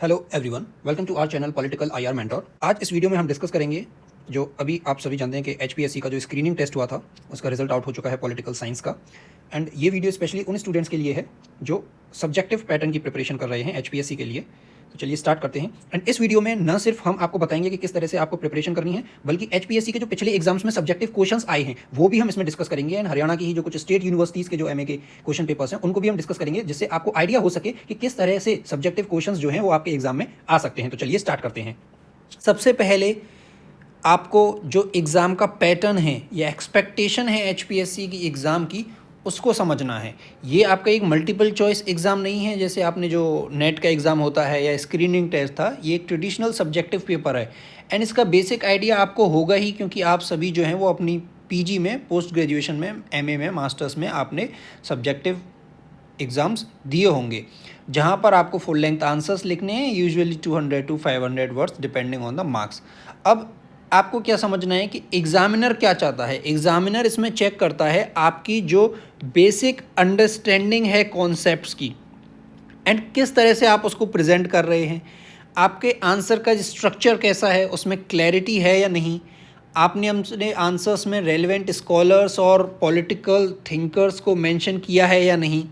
Hello everyone, welcome to our channel political IR mentor. आज इस video में हम डिस्कस करेंगे जो अभी आप सभी जानते हैं कि एचपीएससी का जो स्क्रीनिंग टेस्ट हुआ था उसका रिजल्ट आउट हो चुका है पॉलिटिकल साइंस का। एंड ये वीडियो स्पेशली उन स्टूडेंट्स के लिए है जो सब्जेक्टिव पैटर्न की प्रिपरेशन कर रहे हैं एचपीएससी के लिए। तो चलिए स्टार्ट करते हैं। एंड इस वीडियो में न सिर्फ हम आपको बताएंगे कि किस तरह से आपको प्रिपरेशन करनी है, बल्कि एचपीएससी के जो पिछले एग्जाम्स में सब्जेक्टिव क्वेश्चंस आए हैं वो भी हम इसमें डिस्कस करेंगे। एंड हरियाणा की ही जो कुछ स्टेट यूनिवर्सिटीज़ के जो एमए के क्वेश्चन पेपर्स हैं उनको भी हम डिस्कस करेंगे, जिससे आपको आइडिया हो सके कि किस तरह से सब्जेक्टिव क्वेश्चंस जो हैं वो आपके एग्जाम में आ सकते हैं। तो चलिए स्टार्ट करते हैं। सबसे पहले आपको जो एग्ज़ाम का पैटर्न है या एक्सपेक्टेशन है एचपीएससी की एग्ज़ाम की, उसको समझना है। ये आपका एक मल्टीपल चॉइस एग्ज़ाम नहीं है जैसे आपने जो नेट का एग्ज़ाम होता है या स्क्रीनिंग टेस्ट था। ये एक ट्रेडिशनल सब्जेक्टिव पेपर है। एंड इसका बेसिक आइडिया आपको होगा ही, क्योंकि आप सभी जो हैं वो अपनी पीजी में, पोस्ट ग्रेजुएशन में, एमए में, मास्टर्स में आपने सब्जेक्टिव एग्ज़ाम्स दिए होंगे, जहाँ पर आपको फुल लेंथ आंसर्स लिखने हैं, usually 200 to 500 words depending on the marks. अब आपको क्या समझना है कि एग्ज़ामिनर क्या चाहता है। एग्ज़ामिनर इसमें चेक करता है आपकी जो बेसिक अंडरस्टैंडिंग है कॉन्सेप्ट्स की, एंड किस तरह से आप उसको प्रेजेंट कर रहे हैं। आपके आंसर का स्ट्रक्चर कैसा है, उसमें क्लैरिटी है या नहीं। आपने हमने आंसर्स में रेलेवेंट स्कॉलर्स और पॉलिटिकल थिंकर्स को मेंशन किया है या नहीं।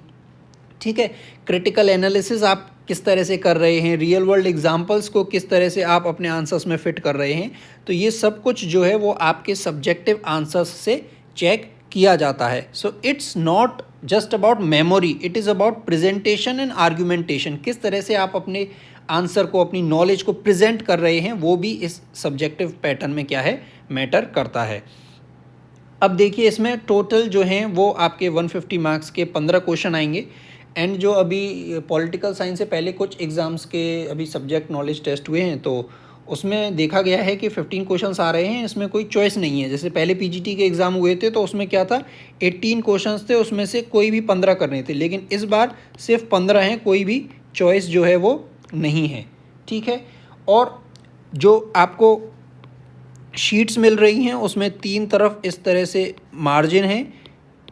ठीक है, क्रिटिकल एनालिसिस आप किस तरह से कर रहे हैं, रियल वर्ल्ड एग्जांपल्स को किस तरह से आप अपने आंसर्स में फिट कर रहे हैं। तो ये सब कुछ जो है वो आपके सब्जेक्टिव आंसर्स से चेक किया जाता है। So it's not just about memory, it is about presentation and argumentation. किस तरह से आप अपने आंसर को, अपनी नॉलेज को प्रेजेंट कर रहे हैं, वो भी इस सब्जेक्टिव पैटर्न में क्या है, मैटर करता है। अब देखिए, इसमें टोटल जो हैं वो आपके 150 मार्क्स के 15 क्वेश्चन आएंगे। एंड जो अभी पॉलिटिकल साइंस से पहले कुछ एग्ज़ाम्स के अभी सब्जेक्ट नॉलेज टेस्ट हुए हैं, तो उसमें देखा गया है कि 15 क्वेश्चंस आ रहे हैं। इसमें कोई चॉइस नहीं है। जैसे पहले पीजीटी के एग्ज़ाम हुए थे तो उसमें क्या था, 18 क्वेश्चंस थे, उसमें से कोई भी 15 करने थे, लेकिन इस बार सिर्फ 15 हैं, कोई भी चॉइस जो है वो नहीं है। ठीक है, और जो आपको शीट्स मिल रही हैं उसमें 3 तरफ इस तरह से मार्जिन है,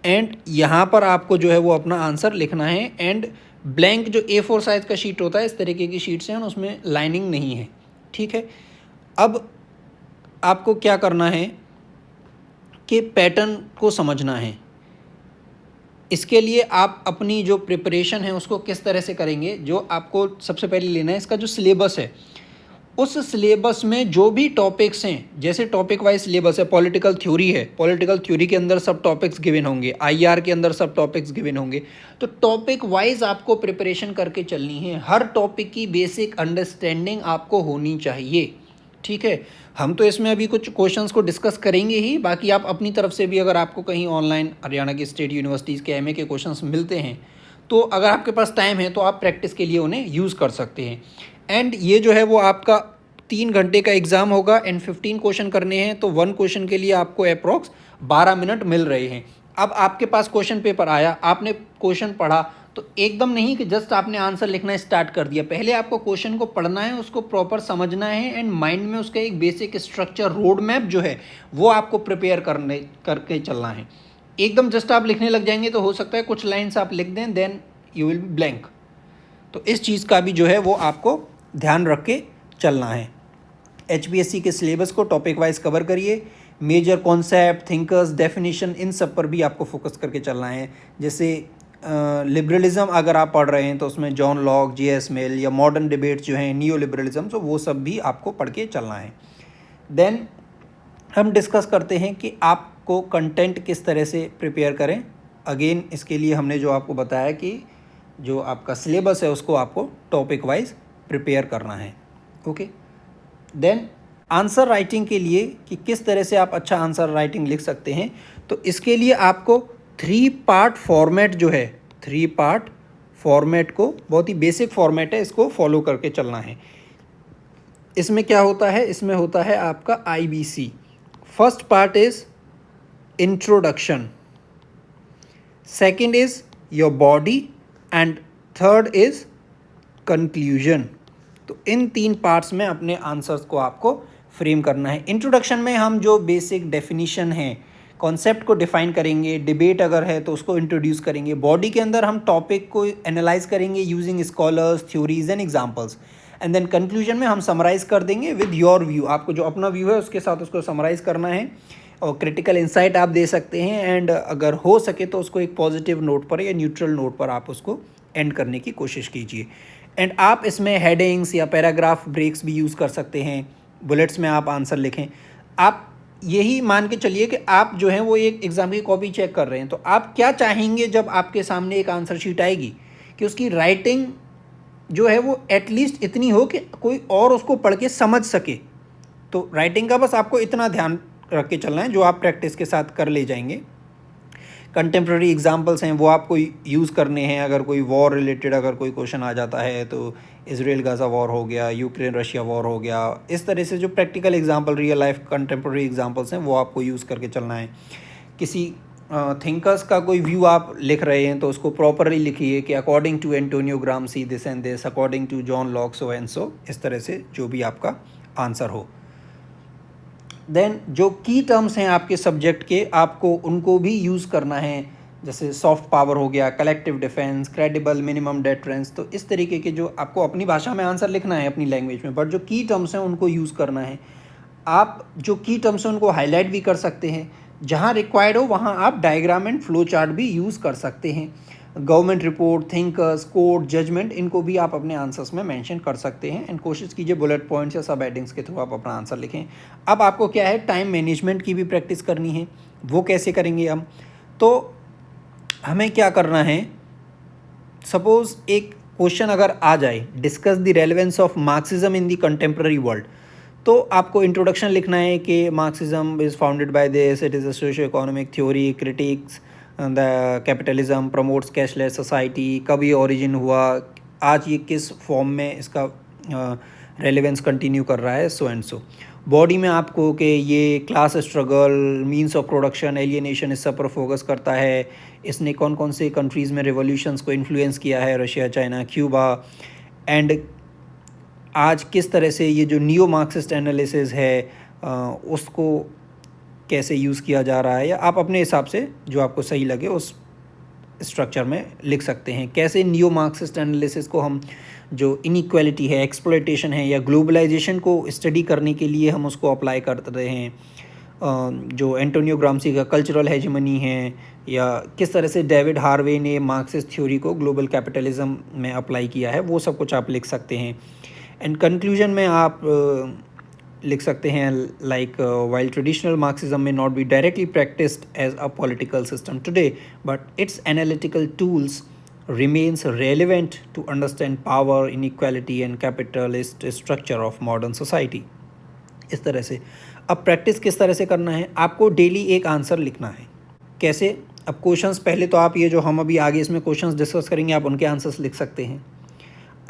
एंड यहाँ पर आपको जो है वो अपना आंसर लिखना है। एंड ब्लैंक जो A4 साइज़ का शीट होता है, इस तरीके की शीट्स हैं, उसमें लाइनिंग नहीं है। ठीक है, अब आपको क्या करना है कि पैटर्न को समझना है। इसके लिए आप अपनी जो प्रिपरेशन है उसको किस तरह से करेंगे, जो आपको सबसे पहले लेना है इसका जो सिलेबस है, उस सिलेबस में जो भी टॉपिक्स हैं, जैसे टॉपिक वाइज सिलेबस है, पॉलिटिकल थ्योरी है, पॉलिटिकल थ्योरी के अंदर सब टॉपिक्स गिवन होंगे, आईआर के अंदर सब टॉपिक्स गिवन होंगे। तो टॉपिक वाइज आपको प्रिपरेशन करके चलनी है। हर टॉपिक की बेसिक अंडरस्टैंडिंग आपको होनी चाहिए। ठीक है, हम तो इसमें अभी कुछ क्वेश्चंस को डिस्कस करेंगे ही, बाकी आप अपनी तरफ से भी अगर आपको कहीं ऑनलाइन हरियाणा की स्टेट यूनिवर्सिटीज़ के एमए के क्वेश्चंस मिलते हैं, तो अगर आपके पास टाइम है तो आप प्रैक्टिस के लिए उन्हें यूज़ कर सकते हैं। एंड ये जो है वो आपका 3 घंटे का एग्ज़ाम होगा एंड 15 क्वेश्चन करने हैं, तो 1 क्वेश्चन के लिए आपको अप्रॉक्स 12 मिनट मिल रहे हैं। अब आपके पास क्वेश्चन पेपर आया, आपने क्वेश्चन पढ़ा, तो एकदम नहीं कि जस्ट आपने आंसर लिखना स्टार्ट कर दिया। पहले आपको क्वेश्चन को पढ़ना है, उसको प्रॉपर समझना है, एंड माइंड में उसका एक बेसिक स्ट्रक्चर, रोड मैप जो है वो आपको प्रिपेयर करके चलना है। एकदम जस्ट आप लिखने लग जाएंगे तो हो सकता है कुछ लाइन्स आप लिख दें, then you will be blank. तो इस चीज़ का भी जो है वो आपको ध्यान रख के चलना है। एचपीएससी के सिलेबस को टॉपिक वाइज कवर करिए। मेजर कॉन्सेप्ट, थिंकर्स, डेफिनेशन, इन सब पर भी आपको फोकस करके चलना है। जैसे लिबरलिज्म अगर आप पढ़ रहे हैं तो उसमें जॉन लॉक, J.S. मिल, या मॉडर्न डिबेट्स जो हैं, नियो लिबरलिज्म, तो वो सब भी आपको पढ़ के चलना है। देन हम डिस्कस करते हैं कि आपको कंटेंट किस तरह से प्रिपेयर करें। अगेन इसके लिए हमने जो आपको बताया कि जो आपका सिलेबस है उसको आपको टॉपिक वाइज प्रिपेयर करना है। ओके, देन आंसर राइटिंग के लिए कि किस तरह से आप अच्छा आंसर राइटिंग लिख सकते हैं, तो इसके लिए आपको 3 पार्ट फॉर्मेट जो है, 3 पार्ट फॉर्मेट को, बहुत ही बेसिक फॉर्मेट है, इसको फॉलो करके चलना है। इसमें क्या होता है, इसमें होता है आपका IBC। First part is introduction, second is your body, and third is conclusion. तो इन 3 पार्ट्स में अपने आंसर्स को आपको फ्रेम करना है। इंट्रोडक्शन में हम जो बेसिक डेफिनेशन है, कॉन्सेप्ट को डिफाइन करेंगे, डिबेट अगर है तो उसको इंट्रोड्यूस करेंगे। बॉडी के अंदर हम टॉपिक को एनालाइज करेंगे using scholars, theories and examples. And then conclusion में हम समराइज़ कर देंगे विद योर व्यू, आपको जो अपना व्यू है उसके साथ उसको समराइज़ करना है और क्रिटिकल इंसाइट आप दे सकते हैं। एंड अगर हो सके तो उसको एक पॉजिटिव नोट पर या न्यूट्रल नोट पर आप उसको एंड करने की कोशिश कीजिए। एंड आप इसमें हेडिंग्स या पैराग्राफ ब्रेक्स भी यूज़ कर सकते हैं, बुलेट्स में आप आंसर लिखें। आप यही मान के चलिए कि आप जो है वो एक एग्ज़ाम की कॉपी चेक कर रहे हैं, तो आप क्या चाहेंगे जब आपके सामने एक आंसर शीट आएगी कि उसकी राइटिंग जो है वो एटलीस्ट इतनी हो कि कोई और उसको पढ़ के समझ सके। तो राइटिंग का बस आपको इतना ध्यान रख के चलना है जो आप प्रैक्टिस के साथ कर ले जाएंगे। कंटेम्प्रेरी एग्जांपल्स हैं वो आपको यूज़ करने हैं। अगर कोई वॉर रिलेटेड अगर कोई क्वेश्चन आ जाता है तो इसराइल गाज़ा वॉर हो गया, यूक्रेन रशिया वॉर हो गया, इस तरह से जो practical example real life contemporary examples हैं वो आपको यूज़ करके चलना है। किसी थिंकर्स का कोई व्यू आप लिख रहे हैं तो उसको प्रॉपरली लिखिए कि according to Antonio Gramsci this and this, according to John Locke so and so, इस तरह से जो भी आपका आंसर हो। देन जो की टर्म्स हैं आपके सब्जेक्ट के, आपको उनको भी यूज़ करना है, जैसे सॉफ्ट पावर हो गया, collective defence, credible, minimum deterrence. तो इस तरीके के जो आपको अपनी भाषा में आंसर लिखना है अपनी लैंग्वेज में, बट जो की टर्म्स हैं उनको यूज़ करना है। आप जो की टर्म्स हैं उनको हाईलाइट भी कर सकते हैं, जहाँ रिक्वायर्ड हो वहाँ आप डायग्राम एंड फ्लो चार्ट भी यूज़ कर सकते हैं। Government report, thinkers, court, judgement, इनको भी आप अपने आंसर्स में मेंशन कर सकते हैं। एंड कोशिश कीजिए बुलेट पॉइंट्स या सब हेडिंग्स के थ्रू आप अपना आंसर लिखें। अब आपको क्या है, टाइम मैनेजमेंट की भी प्रैक्टिस करनी है। वो कैसे करेंगे हम? तो हमें क्या करना है, सपोज़ एक क्वेश्चन अगर आ जाए, discuss the relevance of Marxism in the contemporary world, तो आपको इंट्रोडक्शन लिखना है कि Marxism is founded by this, it is a socio economic theory, critics the capitalism, promotes cashless society, कब ये ओरिजिन हुआ, आज ये किस फॉर्म में इसका रेलेवेंस कंटिन्यू कर रहा है, सो एंड सो। बॉडी में आपको कि ये class struggle, means of production, alienation, इस सब पर फोकस करता है। इसने कौन कौन से कंट्रीज़ में रिवॉल्यूशंस को इन्फ्लुएंस किया है, रशिया, चाइना, क्यूबा। एंड आज किस तरह से ये जो नियो मार्क्सिस्ट एनालिसिस है उसको कैसे यूज़ किया जा रहा है, या आप अपने हिसाब से जो आपको सही लगे उस स्ट्रक्चर में लिख सकते हैं। कैसे नियो मार्क्सिस्ट एनालिसिस को हम, जो इनइक्वालिटी है, एक्सप्लॉयटेशन है, या ग्लोबलाइजेशन को स्टडी करने के लिए हम उसको अप्लाई करते रहे हैं। जो एंटोनियो ग्राम्सी का कल्चरल हेजेमनी है, या किस तरह से डेविड हार्वे ने मार्क्सिस्ट थ्योरी को ग्लोबल कैपिटलिज्म में अप्लाई किया है, वो सब कुछ आप लिख सकते हैं। एंड कंक्लूजन में आप लिख सकते हैं लाइक वाइल ट्रेडिशनल मार्क्सिज्म में not be directly practised as a political system today, but its analytical tools remains relevant to understand power, inequality and capitalist structure of modern society। इस तरह से अब प्रैक्टिस किस तरह से करना है, आपको डेली एक आंसर लिखना है। कैसे? अब क्वेश्चंस पहले तो आप ये जो हम अभी आगे इसमें क्वेश्चंस डिस्कस करेंगे आप उनके आंसर्स लिख सकते हैं।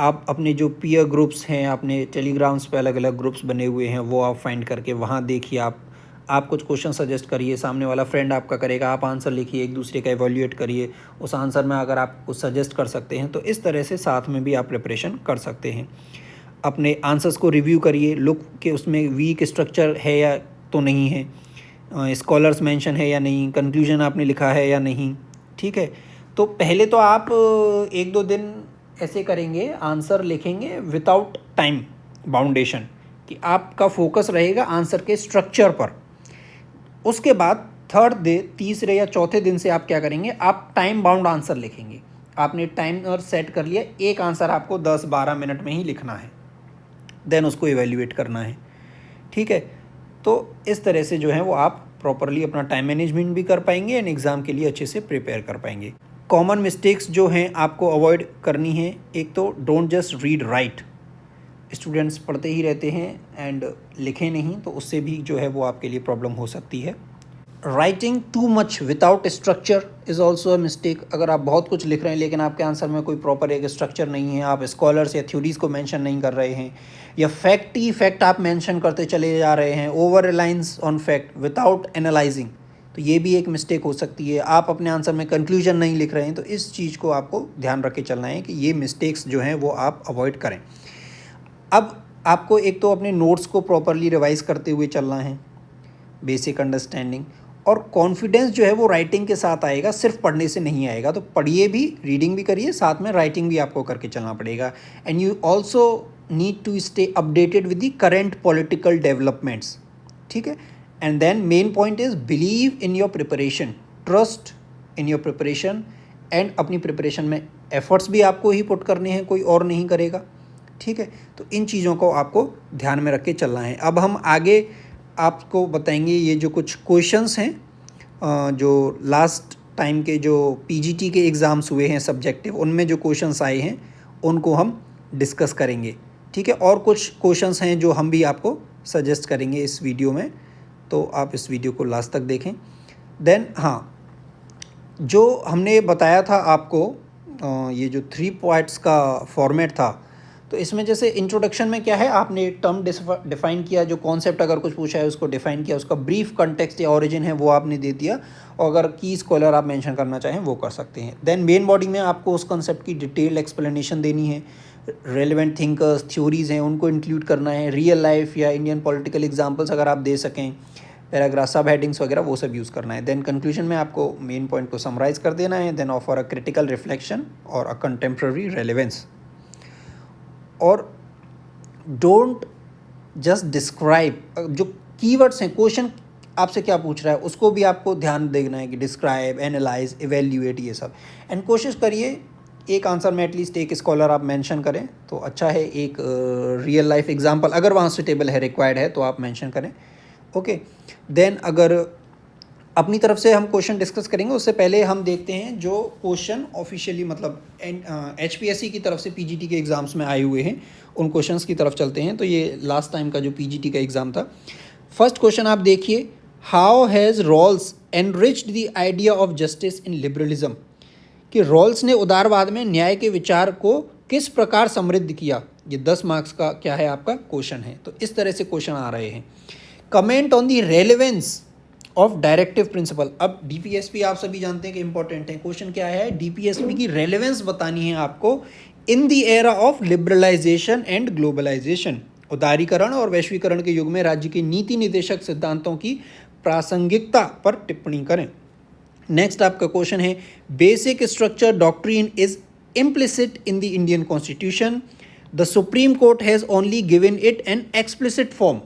आप अपने जो पीयर ग्रुप्स हैं, अपने टेलीग्राम्स पे अलग अलग ग्रुप्स बने हुए हैं, वो आप फाइंड करके वहाँ देखिए। आप कुछ क्वेश्चन सजेस्ट करिए, सामने वाला फ्रेंड आपका करेगा, आप आंसर लिखिए, एक दूसरे का एवोल्यूएट करिए। उस आंसर में अगर आप कुछ सजेस्ट कर सकते हैं तो इस तरह से साथ में भी आप प्रिपरेशन कर सकते हैं। अपने आंसर्स को रिव्यू करिए, लुक कि उसमें वीक स्ट्रक्चर है या तो नहीं है, स्कॉलर्स मेंशन है या नहीं, कंक्लूजन आपने लिखा है या नहीं। ठीक है, तो पहले तो आप 1-2 दिन ऐसे करेंगे, आंसर लिखेंगे विदाउट टाइम बाउंडेशन, कि आपका फोकस रहेगा आंसर के स्ट्रक्चर पर। उसके बाद तीसरे या चौथे दिन से आप क्या करेंगे, आप टाइम बाउंड आंसर लिखेंगे। आपने टाइम और सेट कर लिया, एक आंसर आपको 10-12 मिनट में ही लिखना है, देन उसको इवेल्युएट करना है। ठीक है, तो इस तरह से जो है वो आप प्रॉपरली अपना टाइम मैनेजमेंट भी कर पाएंगे एंड एग्ज़ाम के लिए अच्छे से प्रिपेयर कर पाएंगे। कॉमन मिस्टेक्स जो हैं आपको अवॉइड करनी है, एक तो don't just read write. Students पढ़ते ही रहते हैं एंड लिखें नहीं, तो उससे भी जो है वो आपके लिए प्रॉब्लम हो सकती है। Writing too much without structure is also a mistake. अगर आप बहुत कुछ लिख रहे हैं लेकिन आपके आंसर में कोई प्रॉपर एक स्ट्रक्चर नहीं है, आप स्कॉलर्स या थ्योरीज़ को मेंशन नहीं कर रहे हैं, या फैक्ट ही फैक्ट आप मेंशन करते चले जा रहे हैं, over reliance on fact without analysing, तो ये भी एक मिस्टेक हो सकती है। आप अपने आंसर में कंक्लूजन नहीं लिख रहे हैं, तो इस चीज़ को आपको ध्यान रख के चलना है कि ये मिस्टेक्स जो हैं वो आप अवॉइड करें। अब आपको एक तो अपने नोट्स को प्रॉपरली रिवाइज़ करते हुए चलना है, बेसिक अंडरस्टैंडिंग, और कॉन्फिडेंस जो है वो राइटिंग के साथ आएगा, सिर्फ पढ़ने से नहीं आएगा। तो पढ़िए भी, रीडिंग भी करिए, साथ में राइटिंग भी आपको करके चलना पड़ेगा। And you also need to stay updated with the current political developments, ठीक है। And then main point is believe in your preparation, trust in your preparation, and अपनी प्रिपरेशन में एफर्ट्स भी आपको ही पुट करने हैं, कोई और नहीं करेगा, ठीक है। तो इन चीज़ों को आपको ध्यान में रख के चलना है। अब हम आगे आपको बताएंगे ये जो कुछ क्वेश्चंस हैं जो लास्ट टाइम के जो पीजीटी के एग्ज़ाम्स हुए हैं सब्जेक्टिव, उनमें जो क्वेश्चंस आए हैं उनको हम डिस्कस करेंगे, ठीक है। और कुछ क्वेश्चंस हैं जो हम भी आपको सजेस्ट करेंगे इस वीडियो में, तो आप इस वीडियो को लास्ट तक देखें। देन हाँ, जो हमने बताया था आपको ये जो 3 पार्ट्स का फॉर्मेट था, तो इसमें जैसे इंट्रोडक्शन में क्या है, आपने टर्म डिफाइन किया, जो कॉन्सेप्ट अगर कुछ पूछा है उसको डिफाइन किया, उसका ब्रीफ कंटेक्स्ट या ओरिजिन है वो आपने दे दिया, और अगर की स्कॉलर आप मेंशन करना चाहें वो कर सकते हैं। देन मेन बॉडी में आपको उस कॉन्सेप्ट की डिटेल्ड एक्सप्लेनेशन देनी है, रेलिवेंट थिंकर्स, थ्योरीज़ हैं उनको इंक्लूड करना है, रियल लाइफ या इंडियन पॉलिटिकल एग्जाम्पल्स अगर आप दे सकें, पैराग्राफ, सब हेडिंग्स वगैरह वो सब यूज़ करना है। देन कंक्लूजन में आपको मेन पॉइंट को समराइज कर देना है। Then offer a critical reflection और अ कंटेम्प्रेरी रेलेवेंस, और डोंट जस्ट डिस्क्राइब, जो कीवर्ड्स हैं, क्वेश्चन आपसे क्या पूछ रहा है उसको भी आपको ध्यान देना है कि डिस्क्राइब, एनालाइज, इवेल्यूएट, ये सब। एंड कोशिश करिए एक आंसर में एटलीस्ट एक स्कॉलर आप मेंशन करें तो अच्छा है, एक रियल लाइफ एग्जांपल अगर वहाँ सुटेबल है, रिक्वायर्ड है तो आप मेंशन करें, ओके। देन अगर अपनी तरफ से हम क्वेश्चन डिस्कस करेंगे, उससे पहले हम देखते हैं जो क्वेश्चन ऑफिशियली मतलब एचपीएससी की तरफ से पीजीटी के एग्ज़ाम्स में आए हुए हैं उन क्वेश्चंस की तरफ चलते हैं। तो ये लास्ट टाइम का जो पीजीटी का एग्ज़ाम था, फर्स्ट क्वेश्चन आप देखिए, how has Rawls enriched the idea of justice in liberalism, कि रॉल्स ने उदारवाद में न्याय के विचार को किस प्रकार समृद्ध किया। ये 10 मार्क्स का क्या है आपका क्वेश्चन है। तो इस तरह से क्वेश्चन आ रहे हैं। Comment on the relevance of directive principle. अब डीपीएसपी आप सभी जानते हैं कि इंपॉर्टेंट है। क्वेश्चन क्या है, डीपीएसपी की रेलेवेंस बतानी है आपको in the era of liberalisation and globalisation. उदारीकरण और वैश्वीकरण के युग में राज्य के नीति निर्देशक सिद्धांतों की प्रासंगिकता पर टिप्पणी करें। नेक्स्ट आपका क्वेश्चन है, basic structure doctrine is implicit in the Indian constitution, the supreme court has only given it an explicit form.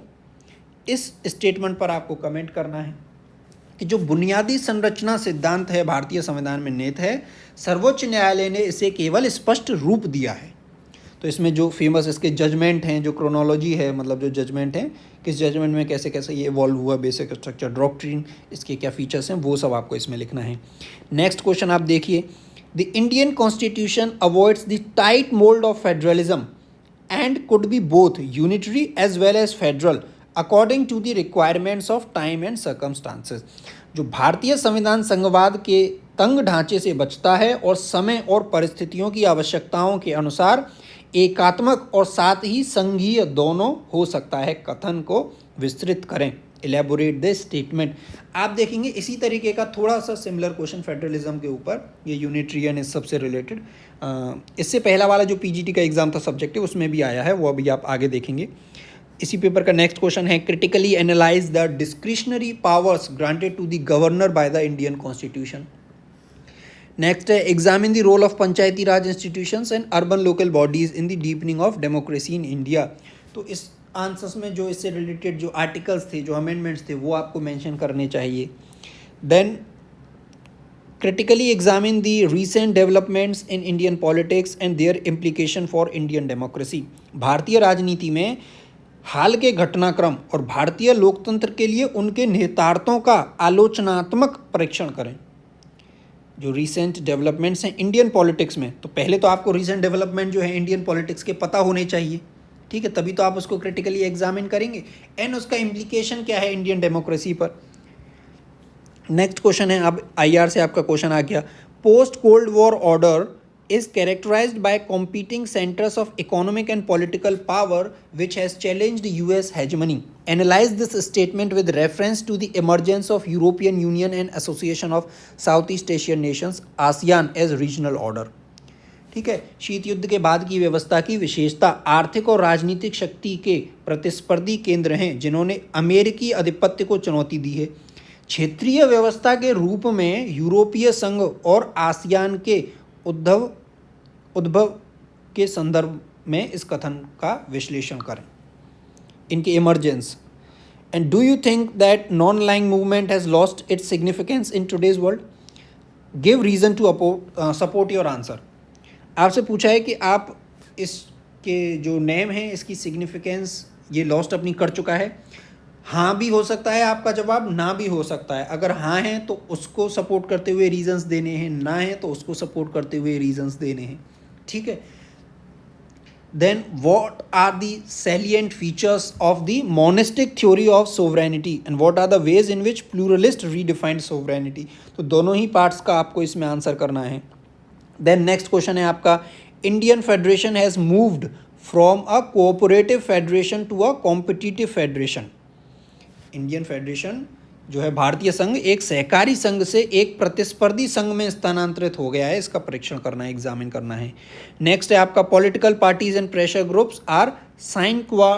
इस स्टेटमेंट पर आपको कमेंट करना है कि जो बुनियादी संरचना सिद्धांत है भारतीय संविधान में निहित है, सर्वोच्च न्यायालय ने इसे केवल स्पष्ट रूप दिया है। तो इसमें जो फेमस इसके जजमेंट हैं, जो क्रोनोलॉजी है, मतलब जो जजमेंट हैं, किस जजमेंट में कैसे कैसे ये इवॉल्व हुआ, बेसिक स्ट्रक्चर डॉक्ट्रिन, इसके क्या फीचर्स हैं, वो सब आपको इसमें लिखना है। नेक्स्ट क्वेश्चन आप देखिए, the Indian constitution avoids the tight mould of federalism and could be both unitary as well as federal according to the requirements of time and circumstances. जो भारतीय संविधान संघवाद के तंग ढांचे से बचता है और समय और परिस्थितियों की आवश्यकताओं के अनुसार एकात्मक और साथ ही संघीय दोनों हो सकता है, कथन को विस्तृत करें, एलेबोरेट द स्टेटमेंट। आप देखेंगे इसी तरीके का थोड़ा सा सिमिलर क्वेश्चन फेडरलिज्म के ऊपर, ये यूनिट्रियन इस सबसे रिलेटेड, इससे पहला वाला जो पीजीटी का एग्जाम था सब्जेक्टिव उसमें भी आया है, वो अभी आप आगे देखेंगे। इसी पेपर का नेक्स्ट क्वेश्चन है, critically analyse the discretionary powers granted to the governor by the Indian constitution. Next है, examine the role of panchayati raj institutions and urban local bodies in the deepening of democracy in India. तो इस answers में जो इससे related जो articles थे, जो amendments थे, वो आपको मेंशन करने चाहिए। Then critically examine the recent developments in Indian politics and their implication for Indian democracy. भारतीय राजनीति में हाल के घटनाक्रम और भारतीय लोकतंत्र के लिए उनके निहितार्थों का आलोचनात्मक परीक्षण करें। जो रीसेंट डेवलपमेंट्स हैं इंडियन पॉलिटिक्स में, तो पहले तो आपको रीसेंट डेवलपमेंट जो है इंडियन पॉलिटिक्स के पता होने चाहिए, ठीक है, तभी तो आप उसको क्रिटिकली एग्जामिन करेंगे, एंड उसका इम्प्लीकेशन क्या है इंडियन डेमोक्रेसी पर। नेक्स्ट क्वेश्चन है, अब आईआर से आपका क्वेश्चन आ गया, post cold war order is characterized by competing centers of economic and political power which has challenged US hegemony. Analyze this statement with reference to the emergence of European Union and Association of Southeast Asian Nations ASEAN as regional order. ठीक है, शीत युद्ध के बाद की व्यवस्था की विशेषता आर्थिक और राजनीतिक शक्ति के प्रतिस्पर्धी केंद्र हैं जिन्होंने अमेरिकी आधिपत्य को चुनौती दी है। क्षेत्रीय व्यवस्था के रूप में यूरोपीय संघ और आसियान के उद्भव के संदर्भ में इस कथन का विश्लेषण करें, इनके emergence. And do you think that non aligned movement has lost its significance in today's world? Give reason to support your answer. आपसे पूछा है कि आप इसके जो नेम है इसकी सिग्निफिकेंस ये लॉस्ट अपनी कर चुका है। हाँ भी हो सकता है आपका जवाब, ना भी हो सकता है। अगर हाँ है तो उसको सपोर्ट करते हुए रीजंस देने हैं, ना है तो उसको सपोर्ट करते हुए रीजंस देने हैं, ठीक है। Then what are the salient features of the monistic theory of sovereignty and what are the ways in which pluralist redefined sovereignty? तो दोनों ही पार्ट्स का आपको इसमें आंसर करना है। देन नेक्स्ट क्वेश्चन है आपका, Indian federation has moved from a cooperative federation to a competitive federation. Indian federation जो है भारतीय संघ एक सहकारी संघ से एक प्रतिस्पर्धी संघ में स्थानांतरित हो गया है। इसका परीक्षण करना है, एग्जामिन करना है। नेक्स्ट है आपका, political parties and pressure groups are sine qua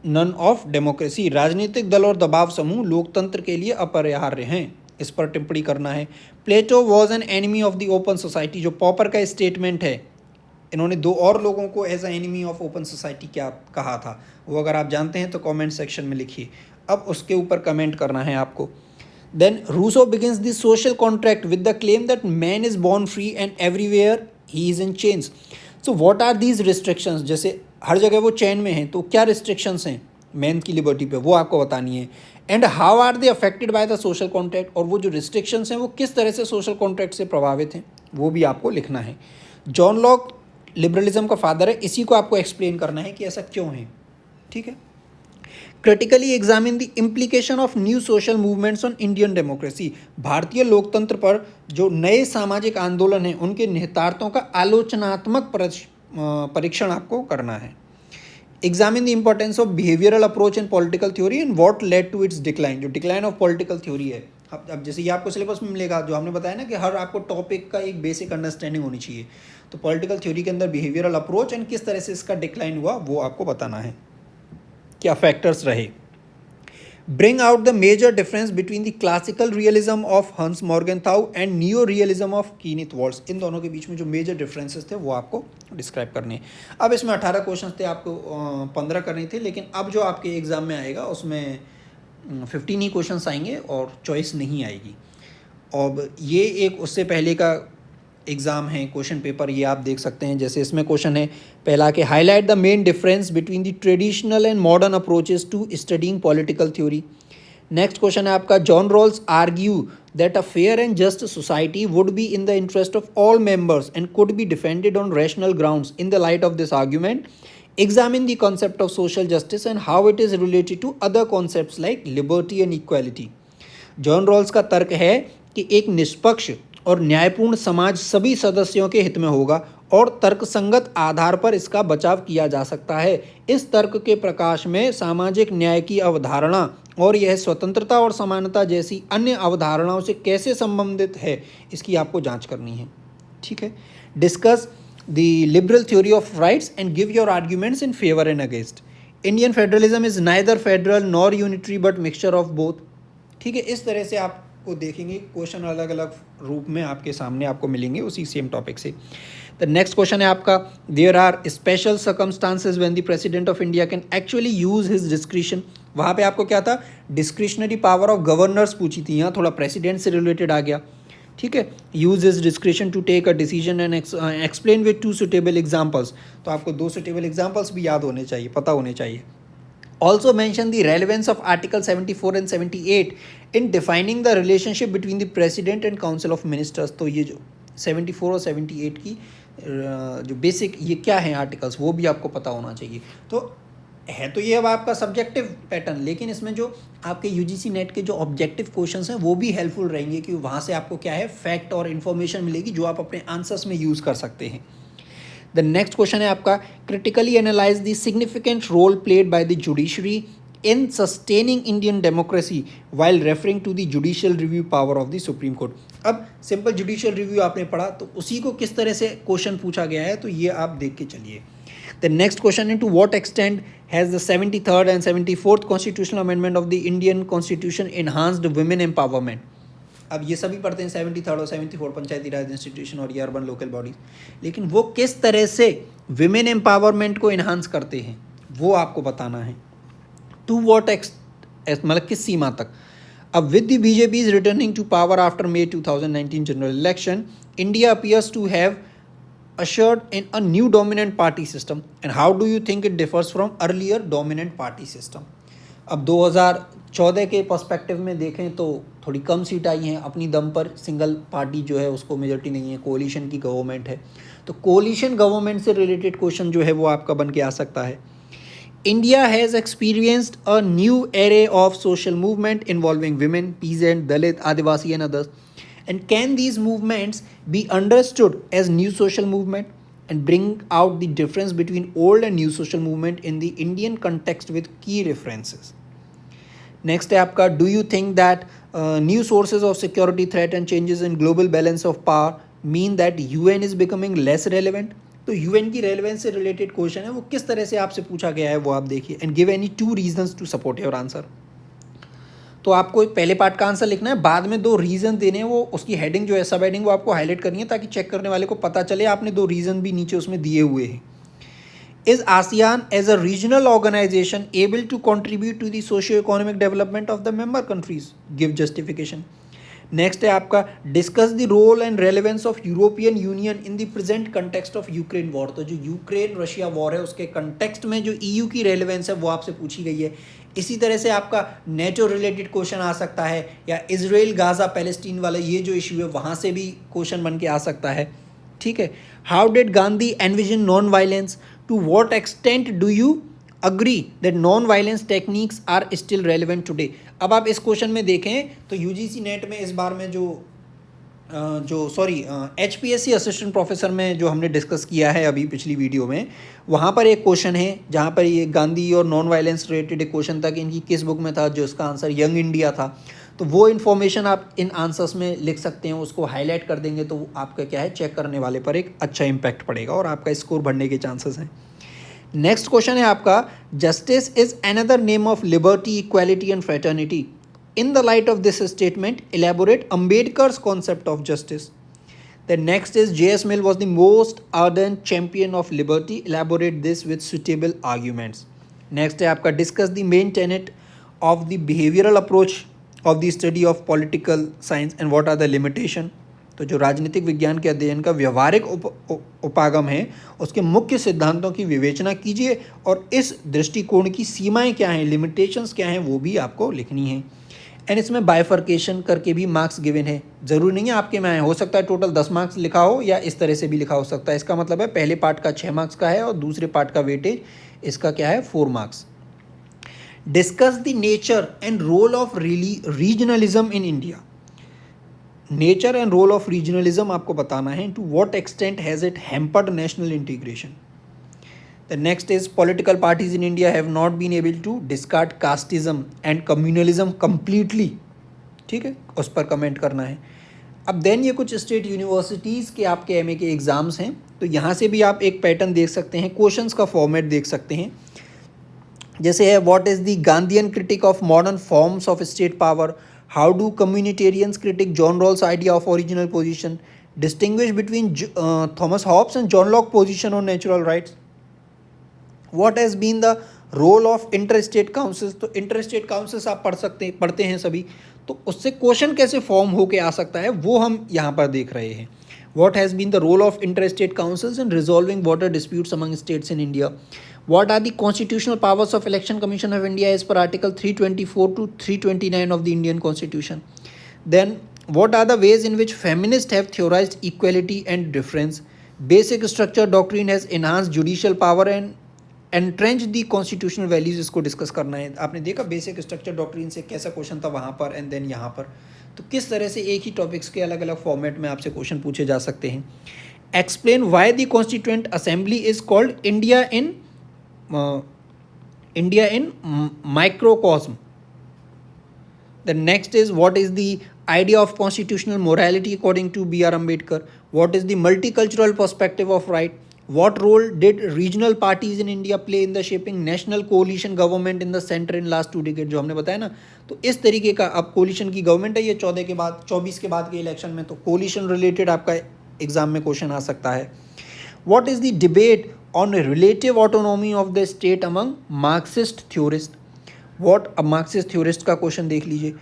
non of democracy. राजनीतिक दल और दबाव समूह लोकतंत्र के लिए अपरिहार्य हैं। इस पर टिप्पणी करना है। Plato was an enemy of the open society, जो पॉपर का स्टेटमेंट है, इन्होंने दो और लोगों को as a enemy of open society क्या कहा था, वो अगर आप जानते हैं तो कमेंट सेक्शन में लिखिए। अब उसके ऊपर कमेंट करना है आपको। Then Rousseau begins the social contract with the claim that man is born free and everywhere he is in chains. So what are these restrictions? जैसे हर जगह वो चैन में हैं, तो क्या रिस्ट्रिक्शंस हैं मैन की लिबर्टी पे, वो आपको बतानी है। And how are they affected by the social contract, और वो जो रिस्ट्रिक्शंस हैं वो किस तरह से सोशल कॉन्ट्रैक्ट से प्रभावित हैं, वो भी आपको लिखना है। जॉन लॉक लिबरलिज्म का फादर है, इसी को आपको एक्सप्लेन करना है कि ऐसा क्यों है, ठीक है। Critically examine the implication of new social movements on Indian democracy. भारतीय लोकतंत्र पर जो नए सामाजिक आंदोलन हैं उनके निहितार्थों का आलोचनात्मक परीक्षण आपको करना है। Examine the importance of behavioural approach in political theory and what led to its decline. जो डिक्लाइन ऑफ पॉलिटिकल थ्योरी है, अब जैसे ये आपको सिलेबस में मिलेगा, जो हमने बताया ना कि हर आपको टॉपिक का एक बेसिक अंडरस्टैंडिंग होनी चाहिए, तो पॉलिटिकल थ्योरी के अंदर बिहेवियरल अप्रोच एंड किस तरह से इसका डिक्लाइन हुआ वो आपको बताना है, क्या फैक्टर्स रहे। Bring out the major difference between the classical realism of Hans Morgenthau and neo realism of Kenneth Waltz. इन दोनों के बीच में जो मेजर डिफरेंसेस थे वो आपको डिस्क्राइब करने हैं। अब इसमें 18 क्वेश्चन थे, आपको 15 करने थे, लेकिन अब जो आपके एग्जाम में आएगा उसमें 15 ही क्वेश्चन आएंगे और चॉइस नहीं आएगी। अब ये एक उससे पहले का एग्ज़ाम है क्वेश्चन पेपर, ये आप देख सकते हैं। जैसे इसमें क्वेश्चन है पहला कि highlight the main difference between the traditional and modern approaches to studying political theory. Next question है आपका, John Rawls argue that a fair and just society would be in the interest of all members and could be defended on rational grounds. In the light of this argument examine the concept of social justice and how it is related to other concepts like liberty and equality. John Rawls का तर्क है कि एक निष्पक्ष और न्यायपूर्ण समाज सभी सदस्यों के हित में होगा और तर्कसंगत आधार पर इसका बचाव किया जा सकता है। इस तर्क के प्रकाश में सामाजिक न्याय की अवधारणा और यह स्वतंत्रता और समानता जैसी अन्य अवधारणाओं से कैसे संबंधित है, इसकी आपको जांच करनी है, ठीक है। Discuss the liberal theory of rights and give your arguments in favour and against. Indian federalism is neither federal nor unitary but mixture of both, ठीक है। इस तरह से आप को देखेंगे क्वेश्चन अलग अलग रूप में आपके सामने आपको मिलेंगे उसी सेम टॉपिक से। द नेक्स्ट क्वेश्चन है आपका, there are special circumstances when the president of India can actually use his discretion. वहाँ पे आपको क्या था, डिस्क्रिशनरी पावर ऑफ गवर्नर्स पूछी थी, यहाँ थोड़ा प्रेसिडेंट से रिलेटेड आ गया, ठीक है। Use his discretion to take a decision and explain with 2 suitable examples. तो आपको 2 सुटेबल एग्जाम्पल्स भी याद होने चाहिए, पता होने चाहिए। Also mention the relevance of Article 74 and 78 in defining the relationship between the President and Council of Ministers। तो ये जो 74 और 78 की जो बेसिक ये क्या है आर्टिकल्स, वो भी आपको पता होना चाहिए। तो है तो ये अब आपका सब्जेक्टिव पैटर्न, लेकिन इसमें जो आपके यूजीसी नेट के जो ऑब्जेक्टिव क्वेश्चंस हैं वो भी हेल्पफुल रहेंगे, कि वहाँ से आपको क्या है फैक्ट और इन्फॉर्मेशन मिलेगी जो आप अपने आंसर्स में यूज़ कर सकते हैं। द नेक्स्ट क्वेश्चन है आपका, critically analyse the significant role played by the judiciary in sustaining Indian democracy while referring to the judicial review power of the supreme court. अब सिंपल जुडिशियल रिव्यू आपने पढ़ा, तो उसी को किस तरह से क्वेश्चन पूछा गया है, तो ये आप देख के चलिए। द नेक्स्ट क्वेश्चन है, to what extent has the 73rd and 74th constitutional amendment of the Indian constitution enhanced women empowerment. अब ये सभी पढ़ते हैं 73rd और 74 पंचायती राज इंस्टीट्यूशन और ये अर्बन लोकल बॉडीज, लेकिन वो किस तरह से विमेन एम्पावरमेंट को इन्हांस करते हैं वो आपको बताना है। टू वॉट मतलब किस सीमा तक। अब with the BJP is returning to power after May 2019 general election, India appears to have assured in a new dominant party system, and how do you think it differs from earlier dominant party system? अब 2014 के perspective में देखें तो थोड़ी कम seat आई हैं अपनी दम पर, सिंगल पार्टी जो है उसको मेजॉरिटी नहीं है, कोलिशन की गवर्नमेंट है, तो कोलिशन गवर्नमेंट से रिलेटेड क्वेश्चन जो है वो आपका बन के आ सकता है। India has experienced a new array of social movement involving women, peasant, Dalit, Adivasi and others, and can these movements be understood as new social movement and bring out the difference between old and new social movement in the Indian context with key references? Next है आपका, do you think that new sources of security threat and changes in global balance of power mean that UN is becoming less relevant? तो UN की relevance से related question है, वो किस तरह से आपसे पूछा गया है वो आप देखिए, and give any 2 reasons to support your answer. तो आपको पहले पार्ट का आंसर लिखना है, बाद में 2 रीज़न देने हैं, वो उसकी हेडिंग जो है सब हेडिंग वो आपको हाईलाइट करनी है ताकि चेक करने वाले को पता चले आपने 2 रीज़न भी नीचे उसमें दिए हुए हैं। Is ASEAN as a regional organisation able to contribute to the socio economic development of the member countries, give justification. Next है आपका, discuss the role and relevance of European Union in the present context of Ukraine war. तो जो Ukraine Russia war है उसके context में जो EU की relevance है वो आपसे पूछी गई है। इसी तरह से आपका नेटो रिलेटेड क्वेश्चन आ सकता है, या इजराइल गाजा पैलेस्टीन वाला ये जो इशू है वहाँ से भी क्वेश्चन बन के आ सकता है। ठीक है, how did Gandhi envision non violence, to what extent do you agree that non violence techniques are still relevant today. अब आप इस क्वेश्चन में देखें तो UGC नेट में इस बार में HPSC असिस्टेंट प्रोफेसर में जो हमने डिस्कस किया है अभी पिछली वीडियो में, वहाँ पर एक क्वेश्चन है जहाँ पर ये गांधी और नॉन वायलेंस रिलेटेड एक क्वेश्चन था कि इनकी किस बुक में था, जो इसका आंसर यंग इंडिया था। तो वो इन्फॉर्मेशन आप इन आंसर्स में लिख सकते हैं, उसको हाईलाइट कर देंगे तो आपका क्या है, चेक करने वाले पर एक अच्छा इंपैक्ट पड़ेगा और आपका स्कोर बढ़ने के चांसेस हैं। नेक्स्ट क्वेश्चन है आपका, justice is another name of liberty, equality and fraternity. In the light of this statement, elaborate Ambedkar's concept of justice. The next is, J.S. Mill was the most ardent champion of liberty. Elaborate this with suitable arguments. Next है आपका, discuss the main tenet of the behavioral approach of the study of political science and what are the limitation. तो जो राजनीतिक विज्ञान के अध्ययन का व्यवहारिक उपागम है उसके मुख्य सिद्धांतों की विवेचना कीजिए और इस दृष्टिकोण की सीमाएं क्या हैं, लिमिटेशंस क्या हैं, वो भी आपको लिखनी है। एंड इसमें बाइफर्केशन करके भी मार्क्स गिवन है, ज़रूरी नहीं है आपके में आए, हो सकता है टोटल 10 मार्क्स लिखा हो या इस तरह से भी लिखा हो सकता है। इसका मतलब है पहले पार्ट का 6 मार्क्स का है और दूसरे पार्ट का वेटेज इसका क्या है, 4 marks. Discuss the nature and role of regionalism in India. Nature and role of regionalism आपको बताना है, to what extent has it hampered national integration. The next is, political parties in India have not been able to discard casteism and communalism completely. ठीक है, उस पर comment करना है। अब देन ये कुछ स्टेट यूनिवर्सिटीज़ के आपके MA के एग्ज़ाम्स हैं, तो यहाँ से भी आप एक पैटर्न देख सकते हैं, क्वेश्चंस का फॉर्मेट देख सकते हैं। जैसे है, what is the Gandhian critique of modern forms of state power, how do communitarians critique John Rawls idea of original position, distinguish between Thomas Hobbes and John Locke position on natural rights, what has been the role of inter state councils. तो inter state councils आप पढ़ते हैं सभी, तो उससे question कैसे form होके आ सकता है वो हम यहाँ पर देख रहे हैं। What has been the role of inter state councils in resolving water disputes among states in India, what are the constitutional powers of election commission of India as per article 324 to 329 of the Indian constitution. Then what are the ways in which feminist have theorized equality and difference, basic structure doctrine has enhanced judicial power and entrench the constitutional values, इसको discuss करना है। आपने देखा basic structure doctrine से कैसा question था वहाँ पर एंड देन यहाँ पर, तो किस तरह से एक ही टॉपिक्स के अलग अलग फॉर्मेट में आपसे क्वेश्चन पूछे जा सकते हैं। Explain why the constituent assembly is called India in microcosm. The next is, what is the idea of constitutional morality according to B.R. Ambedkar, what is the multicultural perspective of right, What role did regional parties in India play in the shaping national coalition government in the center in last 2 decades? जो हमने बताया ना, तो इस तरीके का अब collision की गवर्नमेंट है ये 14 के बाद 24 के बाद के इलेक्शन में, तो कोलिशन रिलेटेड आपका एग्जाम में क्वेश्चन आ सकता है. What is the debate on relative autonomy of the state among Marxist theorists? What अब मार्क्सिस्ट थ्योरिस्ट का क्वेश्चन देख लीजिए.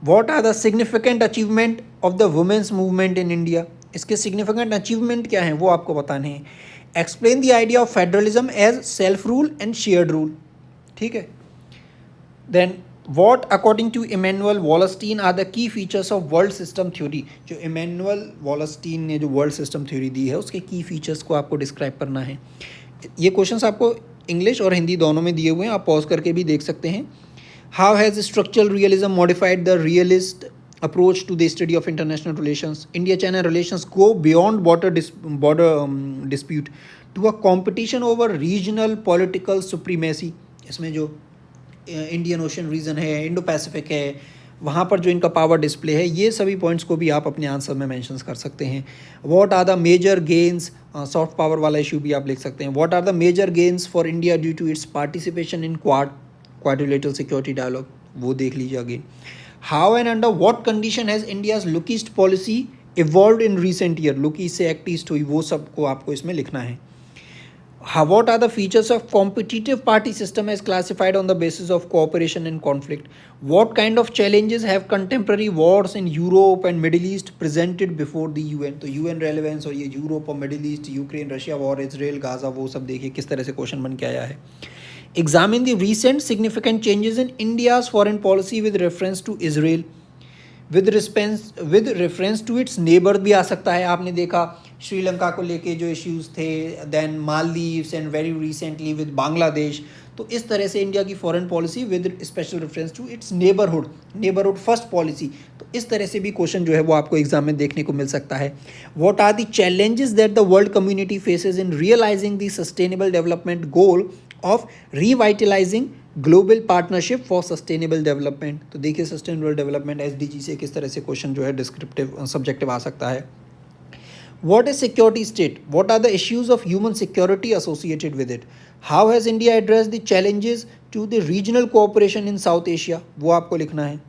What are the significant achievement of the women's movement in India? इसके significant achievement क्या हैं वो आपको बताने हैं. Explain the idea of federalism as self rule and shared rule. ठीक है. Then what according to Immanuel Wallerstein are the key features of world system theory? जो Immanuel Wallerstein ने जो world system theory दी है उसके key features को आपको describe करना है. ये क्वेश्चंस आपको इंग्लिश और हिंदी दोनों में दिए हुए हैं, आप पॉज करके भी देख सकते हैं. How has structural realism modified the realist approach to the study of international relations? India-China relations go beyond border dispute to a competition over regional political supremacy. इसमें जो इंडियन ओशन रीजन है, Indo Pacific है, वहाँ पर जो इनका power display है, ये सभी पॉइंट्स को भी आप अपने आंसर में मेंशन कर सकते हैं. What are the major gains, soft power वाला इशू भी आप लिख सकते हैं. What are the major gains for India due to its participation in quadrilateral security dialogue, वो देख लीजिए again. How and under what condition has India's look east policy evolve in recent year, look east से act east हुई, वो सबको आपको इसमें लिखना है. What are the features of competitive party system as classified on the basis of cooperation and conflict? What kind of challenges have contemporary wars in Europe and Middle East presented before the UN? तो UN relevance और ये Europe और middle east, Ukraine Russia war, Israel Gaza, वो सब देखिए किस तरह से क्वेश्चन बन के आया है. Examine the recent significant changes in India's foreign policy with reference to Israel. With reference to its neighbour भी आ सकता है. आपने देखा श्रीलंका को लेके जो इश्यूज थे, then Maldives and very recently with Bangladesh. तो इस तरह से इंडिया की foreign policy with special reference to its neighbourhood first policy. तो इस तरह से भी क्वेश्चन जो है वो आपको एग्जाम में देखने को मिल सकता है. What are the challenges that the world community faces in realising the sustainable development goal of revitalising global partnership for sustainable development. तो देखिए सस्टेनेबल डेवलपमेंट SDG से किस तरह से क्वेश्चन जो है डिस्क्रिप्टिव सब्जेक्टिव आ सकता है. What is security state? What are the issues of human security associated with it? How has India addressed the challenges to the regional cooperation in South Asia? वो आपको लिखना है.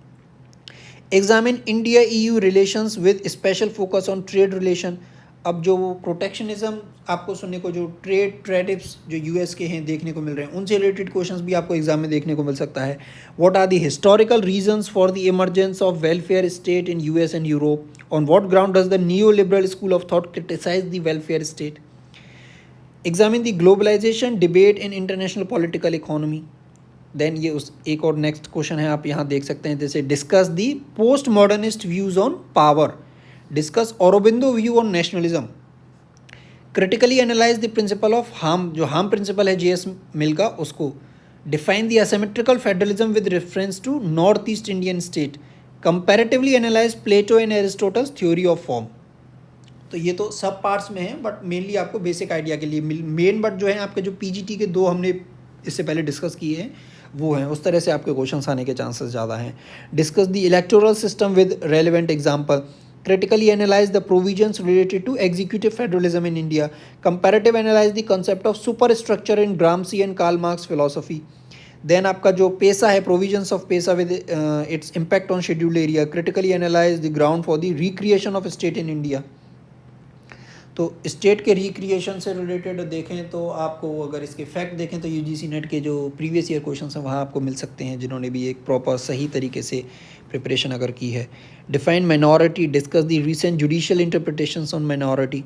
Examine India-EU relations with special focus on trade relation. अब जो protectionism आपको सुनने को, जो ट्रेडिप्स जो US के हैं देखने को मिल रहे हैं, उनसे रिलेटेड क्वेश्चंस भी आपको एग्जाम में देखने को मिल सकता है. What are the historical reasons for the emergence of welfare state in US and Europe? On what ground does the new liberal school of thought criticise the welfare state? Examine the globalisation debate in international political economy. Then ये उस एक और next question है, आप यहाँ देख सकते हैं, जैसे discuss the post modernist views on power. Discuss Aurobindo view on nationalism. Critically analyse the principle of harm, जो हार्म प्रिंसिपल है JS मिल का, उसको. Define the asymmetrical federalism with reference to north east Indian state. Comparatively analyse Plato and Aristotle's theory of form. तो ये तो सब parts में है, बट मेनली आपको बेसिक आइडिया के लिए मेन, बट जो है आपके जो PGT के 2 हमने इससे पहले डिस्कस किए हैं वो हैं, उस तरह से आपके क्वेश्चन आने के चांसेस ज़्यादा हैं. Discuss the electoral system with relevant example. Critically analyze the provisions related to executive federalism in India. Comparative analyze the concept of superstructure in Gramsci and Karl Marx philosophy. Then आपका जो पेसा है, provisions of PESA with its impact on scheduled area. Critically analyze the ground for the recreation of state in India. तो state के recreation से related देखें तो आपको, अगर इसके फैक्ट देखें तो UGC नेट के जो प्रीवियस ईयर क्वेश्चन हैं वहाँ आपको मिल सकते हैं, जिन्होंने भी एक प्रॉपर सही तरीके से प्रिपरेशन अगर की है. Define minority. Discuss the recent judicial interpretations on minority.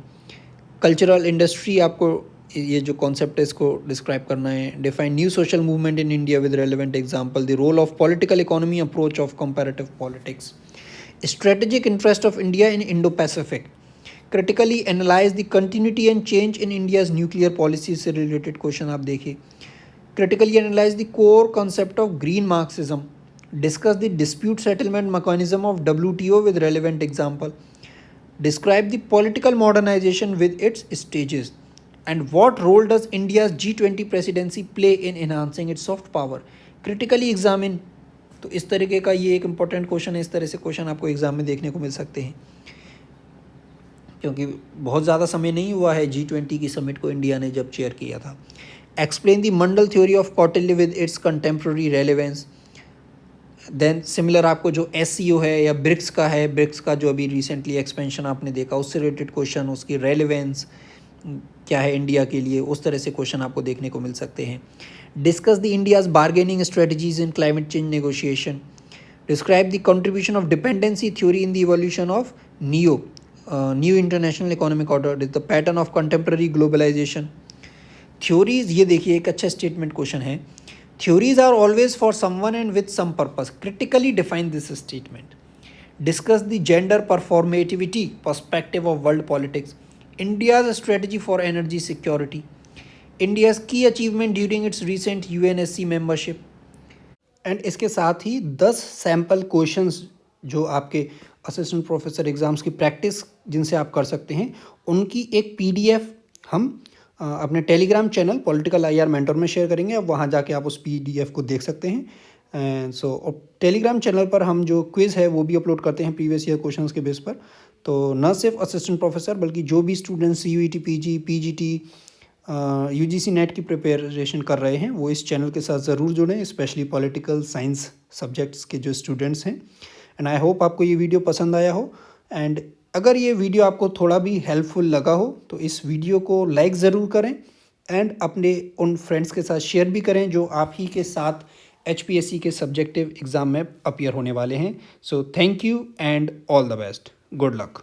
Cultural industry, आपको ये जो कॉन्सेप्ट है इसको डिस्क्राइब करना है. Define new social movement in India with relevant example. The role of political economy approach of comparative politics. Strategic interest of India in Indo Pacific. Critically analyse the continuity and change in India's nuclear policy से related question आप देखिए. Critically analyse the core concept of green Marxism. Discuss the dispute settlement mechanism of WTO with relevant example. Describe the political modernization with its stages. And what role does India's G20 presidency play in enhancing its soft power? Critically examine. तो इस तरीके का ये एक important question है, इस तरह से क्वेश्चन आपको एग्जाम में देखने को मिल सकते हैं. क्योंकि बहुत ज़्यादा समय नहीं हुआ है G20 की समिट को इंडिया ने जब चेयर किया था। Explain the Mandal theory of Kautilya with its contemporary relevance. Then similar आपको जो SCO है या ब्रिक्स का है, ब्रिक्स का जो अभी रिसेंटली एक्सपेंशन आपने देखा, उससे रिलेटेड क्वेश्चन, उसकी रेलेवेंस क्या है इंडिया के लिए, उस तरह से क्वेश्चन आपको देखने को मिल सकते हैं। Discuss the India's bargaining strategies in climate change negotiation. Describe the contribution of dependency theory in the evolution of new international economic order, is the pattern of contemporary globalisation. Theories, ये देखिए एक अच्छा स्टेटमेंट क्वेश्चन है। Theories are always for someone and with some purpose. Critically define this statement. Discuss the gender performativity perspective of world politics. India's strategy for energy security. India's key achievement during its recent UNSC membership. And इसके साथ ही 10 sample questions जो आपके assistant professor exams की practice जिनसे आप कर सकते हैं, उनकी एक PDF हम अपने Telegram channel political IR mentor में शेयर करेंगे। अब वहाँ जाके आप उस PDF को देख सकते हैं। एंड सो टेलीग्राम चैनल पर हम जो क्विज़ है वो भी अपलोड करते हैं प्रीवियस ईयर क्वेश्चंस के बेस पर। तो न सिर्फ असिस्टेंट प्रोफेसर बल्कि जो भी students CUET PG PGT UGC net की प्रिपरेशन कर रहे हैं वो इस चैनल के साथ ज़रूर जुड़ें, स्पेशली पॉलिटिकल साइंस सब्जेक्ट्स के जो स्टूडेंट्स हैं। एंड आई होप आपको ये वीडियो पसंद आया हो। एंड अगर ये वीडियो आपको थोड़ा भी हेल्पफुल लगा हो तो इस वीडियो को लाइक ज़रूर करें एंड अपने उन फ्रेंड्स के साथ शेयर भी करें जो आप ही के साथ HPSC के सब्जेक्टिव एग्ज़ाम में अपीयर होने वाले हैं। So thank you and all the best, good luck.